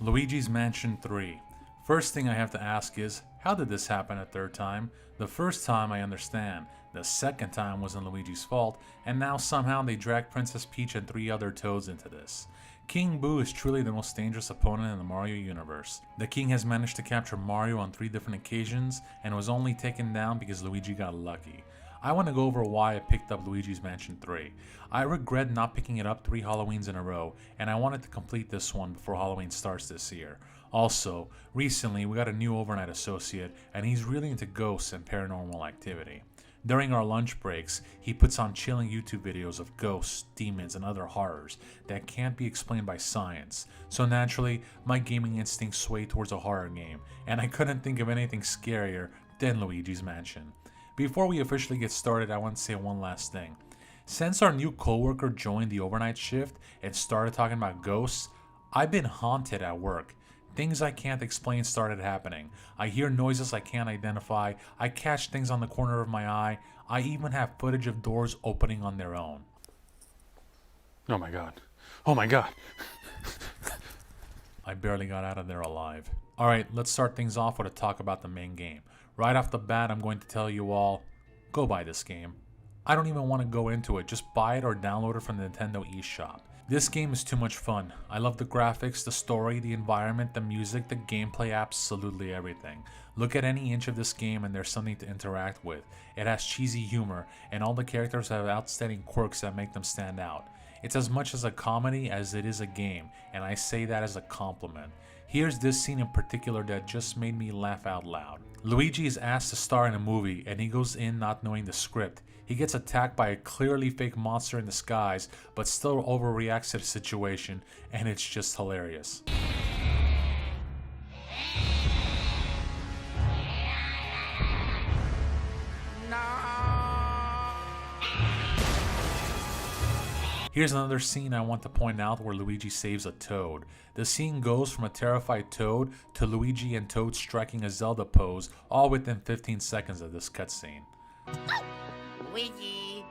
Luigi's Mansion 3. First thing I have to ask is, how did this happen a third time? The first time I understand, the second time wasn't Luigi's fault, and now somehow they dragged Princess Peach and 3 other Toads into this. King Boo is truly the most dangerous opponent in the Mario universe. The king has managed to capture Mario on 3 different occasions and was only taken down because Luigi got lucky. I want to go over why I picked up Luigi's Mansion 3. I regret not picking it up 3 Halloweens in a row, and I wanted to complete this one before Halloween starts this year. Also, recently we got a new overnight associate, and he's really into ghosts and paranormal activity. During our lunch breaks, he puts on chilling YouTube videos of ghosts, demons, and other horrors that can't be explained by science. So naturally, my gaming instincts sway towards a horror game, and I couldn't think of anything scarier than Luigi's Mansion. Before we officially get started, I want to say one last thing. Since our new coworker joined the overnight shift and started talking about ghosts, I've been haunted at work. Things I can't explain started happening. I hear noises I can't identify. I catch things on the corner of my eye. I even have footage of doors opening on their own. Oh my god. Oh my god. I barely got out of there alive. Alright, let's start things off with a talk about the main game. Right off the bat, I'm going to tell you all, go buy this game. I don't even want to go into it, just buy it or download it from the Nintendo eShop. This game is too much fun. I love the graphics, the story, the environment, the music, the gameplay, absolutely everything. Look at any inch of this game and there's something to interact with. It has cheesy humor, and all the characters have outstanding quirks that make them stand out. It's as much as a comedy as it is a game, and I say that as a compliment. Here's this scene in particular that just made me laugh out loud. Luigi is asked to star in a movie and he goes in not knowing the script. He gets attacked by a clearly fake monster in disguise, but still overreacts to the situation, and it's just hilarious. Here's another scene I want to point out where Luigi saves a Toad. The scene goes from a terrified Toad to Luigi and Toad striking a Zelda pose, all within 15 seconds of this cutscene. Luigi.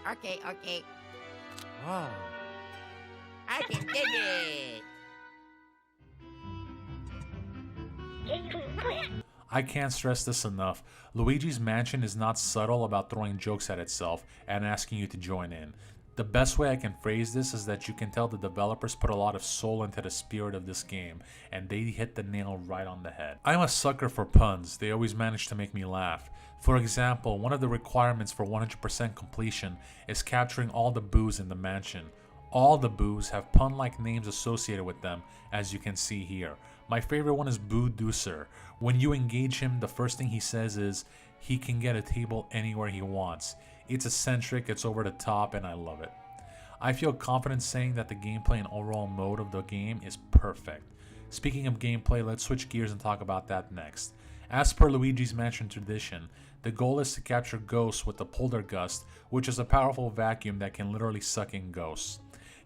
Okay. Oh. I can dig it. I can't stress this enough. Luigi's Mansion is not subtle about throwing jokes at itself and asking you to join in. The best way I can phrase this is that you can tell the developers put a lot of soul into the spirit of this game, and they hit the nail right on the head. I'm a sucker for puns. They always manage to make me laugh. For example, one of the requirements for 100% completion is capturing all the boos in the mansion. All the boos have pun-like names associated with them, as you can see here. My favorite one is Boo Deucer. When you engage him, the first thing he says is, he can get a table anywhere he wants. It's eccentric, it's over the top, and I love it. I feel confident saying that the gameplay and overall mode of the game is perfect. Speaking of gameplay, let's switch gears and talk about that next. As per Luigi's Mansion tradition, the goal is to capture ghosts with the Poltergust, which is a powerful vacuum that can literally suck in ghosts.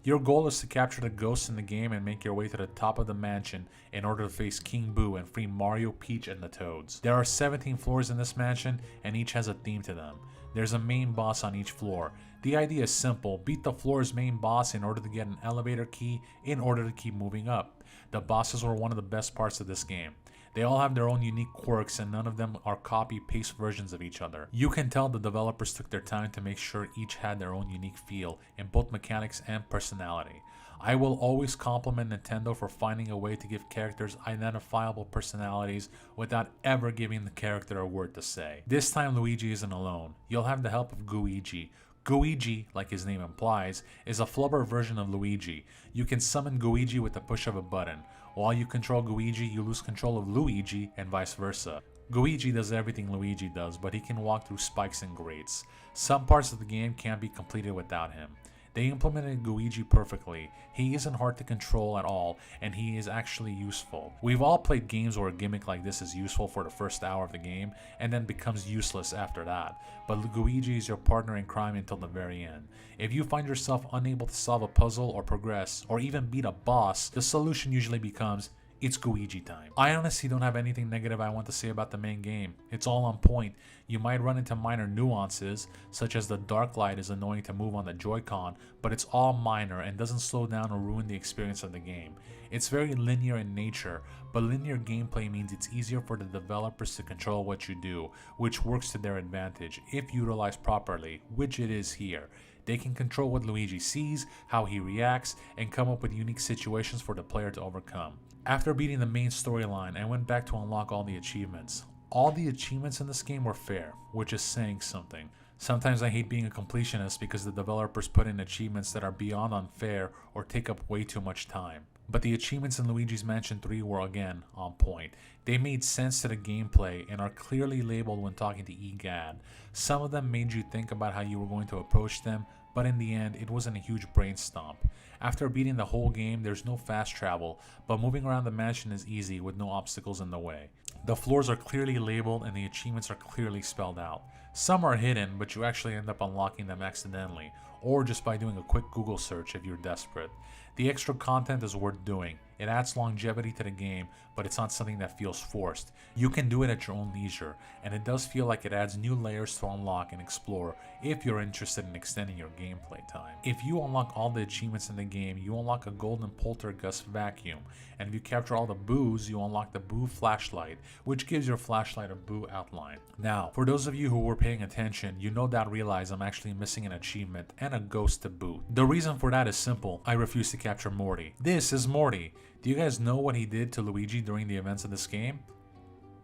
Your goal is to capture the ghosts in the game and make your way to the top of the mansion in order to face King Boo and free Mario, Peach, and the Toads. There are 17 floors in this mansion, and each has a theme to them. There's a main boss on each floor. The idea is simple: beat the floor's main boss in order to get an elevator key in order to keep moving up. The bosses were one of the best parts of this game. They all have their own unique quirks, and none of them are copy-paste versions of each other. You can tell the developers took their time to make sure each had their own unique feel in both mechanics and personality. I will always compliment Nintendo for finding a way to give characters identifiable personalities without ever giving the character a word to say. This time Luigi isn't alone. You'll have the help of Gooigi. Gooigi, like his name implies, is a flubber version of Luigi. You can summon Gooigi with the push of a button. While you control Gooigi, you lose control of Luigi, and vice versa. Gooigi does everything Luigi does, but he can walk through spikes and grates. Some parts of the game can't be completed without him. They implemented Luigi perfectly. He isn't hard to control at all, and he is actually useful. We've all played games where a gimmick like this is useful for the first hour of the game, and then becomes useless after that. But Luigi is your partner in crime until the very end. If you find yourself unable to solve a puzzle or progress, or even beat a boss, the solution usually becomes, it's Luigi time. I honestly don't have anything negative I want to say about the main game. It's all on point. You might run into minor nuances, such as the dark light is annoying to move on the Joy-Con, but it's all minor and doesn't slow down or ruin the experience of the game. It's very linear in nature, but linear gameplay means it's easier for the developers to control what you do, which works to their advantage if utilized properly, which it is here. They can control what Luigi sees, how he reacts, and come up with unique situations for the player to overcome. After beating the main storyline, I went back to unlock all the achievements. All the achievements in this game were fair, which is saying something. Sometimes I hate being a completionist because the developers put in achievements that are beyond unfair or take up way too much time. But the achievements in Luigi's Mansion 3 were again on point. They made sense to the gameplay and are clearly labeled when talking to EGAD. Some of them made you think about how you were going to approach them, but in the end, it wasn't a huge brain stomp. After beating the whole game, there's no fast travel, but moving around the mansion is easy with no obstacles in the way. The floors are clearly labeled and the achievements are clearly spelled out. Some are hidden, but you actually end up unlocking them accidentally, or just by doing a quick Google search if you're desperate. The extra content is worth doing. It adds longevity to the game, but it's not something that feels forced. You can do it at your own leisure, and it does feel like it adds new layers to unlock and explore if you're interested in extending your gameplay time. If you unlock all the achievements in the game, you unlock a golden poltergust vacuum, and if you capture all the boos, you unlock the boo flashlight, which gives your flashlight a boo outline. Now, for those of you who were paying attention, you no doubt realize I'm actually missing an achievement and a ghost to boot. The reason for that is simple. I refuse to capture Morty. This is Morty. Do you guys know what he did to Luigi during the events of this game?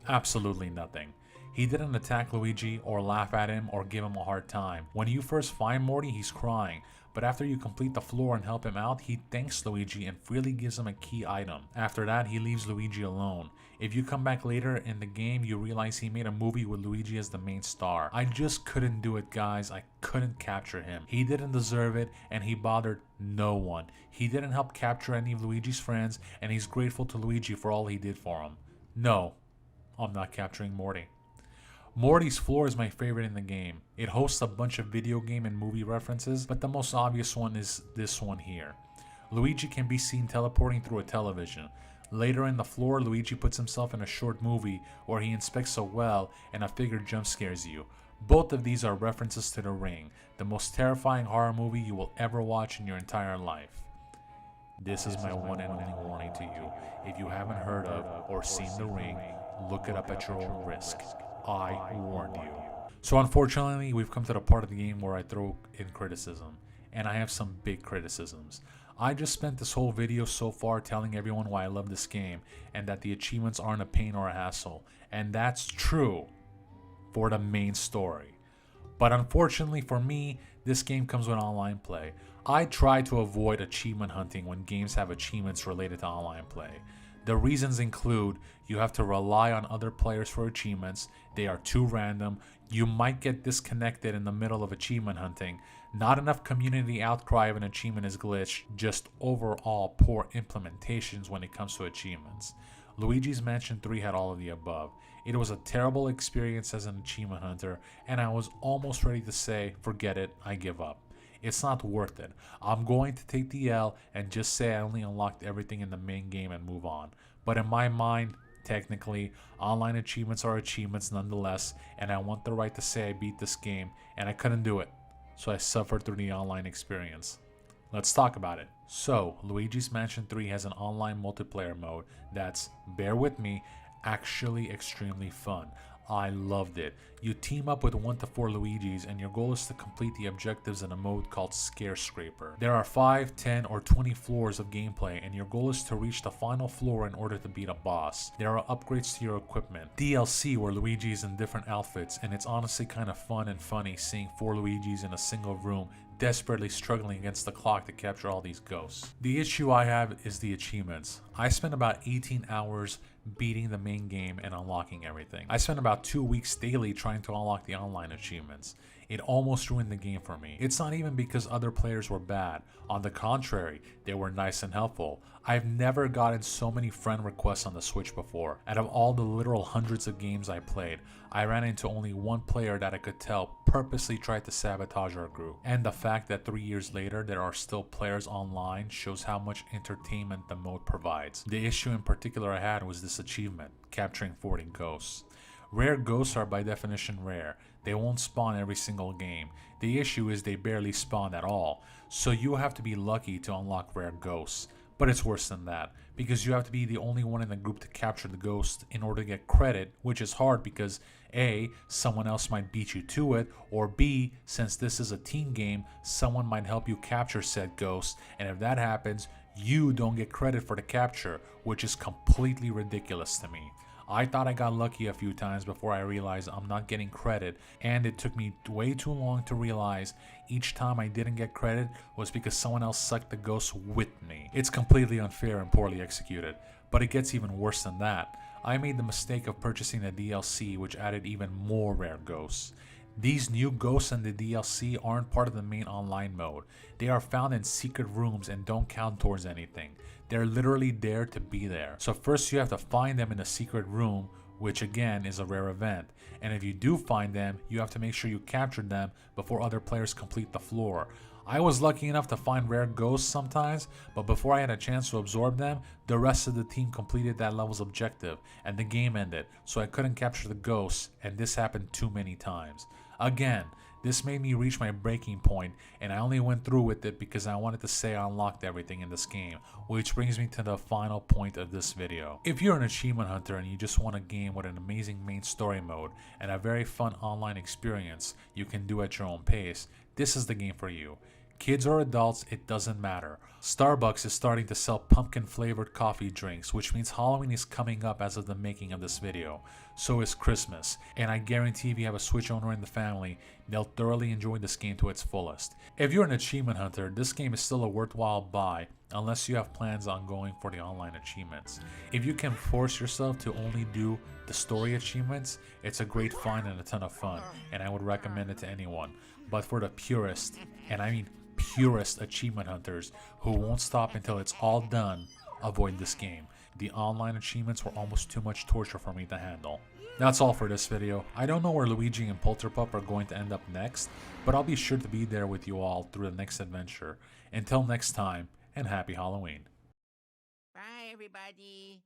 Absolutely nothing. He didn't attack Luigi or laugh at him or give him a hard time. When you first find Morty, he's crying, but after you complete the floor and help him out, he thanks Luigi and freely gives him a key item. After that, he leaves Luigi alone. If you come back later in the game, you realize he made a movie with Luigi as the main star. I just couldn't do it, guys. I couldn't capture him. He didn't deserve it, and he bothered no one. He didn't help capture any of Luigi's friends, and he's grateful to Luigi for all he did for him. No, I'm not capturing Morty. Morty's floor is my favorite in the game. It hosts a bunch of video game and movie references, but the most obvious one is this one here. Luigi can be seen teleporting through a television. Later in the floor, Luigi puts himself in a short movie where he inspects a well and a figure jump scares you. Both of these are references to The Ring, the most terrifying horror movie you will ever watch in your entire life. This is my one and only warning to you. If you haven't heard of or seen The Ring, look it up at your own risk. I warned you. So unfortunately, we've come to the part of the game where I throw in criticism, and I have some big criticisms. I just spent this whole video so far telling everyone why I love this game and that the achievements aren't a pain or a hassle, and that's true for the main story. But unfortunately for me, this game comes with online play. I try to avoid achievement hunting when games have achievements related to online play. The reasons include you have to rely on other players for achievements, they are too random, you might get disconnected in the middle of achievement hunting, not enough community outcry if an achievement is glitched, just overall poor implementations when it comes to achievements. Luigi's Mansion 3 had all of the above. It was a terrible experience as an achievement hunter, and I was almost ready to say, forget it, I give up. It's not worth it. I'm going to take the L and just say I only unlocked everything in the main game and move on. But in my mind, technically, online achievements are achievements nonetheless, and I want the right to say I beat this game, and I couldn't do it. So I suffered through the online experience. Let's talk about it. So, Luigi's Mansion 3 has an online multiplayer mode that's, bear with me, actually extremely fun. I loved it. You team up with 1 to 4 Luigis and your goal is to complete the objectives in a mode called Scare Scraper. There are 5, 10, or 20 floors of gameplay and your goal is to reach the final floor in order to beat a boss. There are upgrades to your equipment, DLC where Luigi is in different outfits, and it's honestly kind of fun and funny seeing 4 Luigis in a single room desperately struggling against the clock to capture all these ghosts. The issue I have is the achievements. I spent about 18 hours beating the main game and unlocking everything. I spent about 2 weeks daily trying to unlock the online achievements. It almost ruined the game for me. It's not even because other players were bad. On the contrary, they were nice and helpful. I've never gotten so many friend requests on the Switch before. Out of all the literal hundreds of games I played, I ran into only one player that I could tell purposely tried to sabotage our group. And the fact that 3 years later there are still players online shows how much entertainment the mode provides. The issue in particular I had was this achievement, capturing 40 ghosts. Rare ghosts are by definition rare. They won't spawn every single game. The issue is they barely spawn at all, so you have to be lucky to unlock rare ghosts. But it's worse than that, because you have to be the only one in the group to capture the ghost in order to get credit, which is hard because A, someone else might beat you to it, or B, since this is a team game, someone might help you capture said ghost, and if that happens, you don't get credit for the capture, which is completely ridiculous to me. I thought I got lucky a few times before I realized I'm not getting credit, and it took me way too long to realize each time I didn't get credit was because someone else sucked the ghost with me. It's completely unfair and poorly executed, but it gets even worse than that. I made the mistake of purchasing the DLC, which added even more rare ghosts. These new ghosts in the DLC aren't part of the main online mode. They are found in secret rooms and don't count towards anything. They're literally there to be there. So first you have to find them in a secret room, which again is a rare event. And if you do find them, you have to make sure you captured them before other players complete the floor. I was lucky enough to find rare ghosts sometimes, but before I had a chance to absorb them, the rest of the team completed that level's objective, and the game ended, so I couldn't capture the ghosts, and this happened too many times. Again, this made me reach my breaking point, and I only went through with it because I wanted to say I unlocked everything in this game, which brings me to the final point of this video. If you're an achievement hunter and you just want a game with an amazing main story mode and a very fun online experience you can do at your own pace, this is the game for you. Kids or adults, it doesn't matter. Starbucks is starting to sell pumpkin flavored coffee drinks, which means Halloween is coming up as of the making of this video. So is Christmas, and I guarantee if you have a Switch owner in the family, they'll thoroughly enjoy this game to its fullest. If you're an achievement hunter, this game is still a worthwhile buy, unless you have plans on going for the online achievements. If you can force yourself to only do the story achievements, it's a great find and a ton of fun, and I would recommend it to anyone. But for the purist, and I mean purist achievement hunters who won't stop until it's all done, avoid this game. The online achievements were almost too much torture for me to handle. That's all for this video. I don't know where Luigi and Polterpup are going to end up next, but I'll be sure to be there with you all through the next adventure. Until next time, and happy Halloween. Bye, everybody.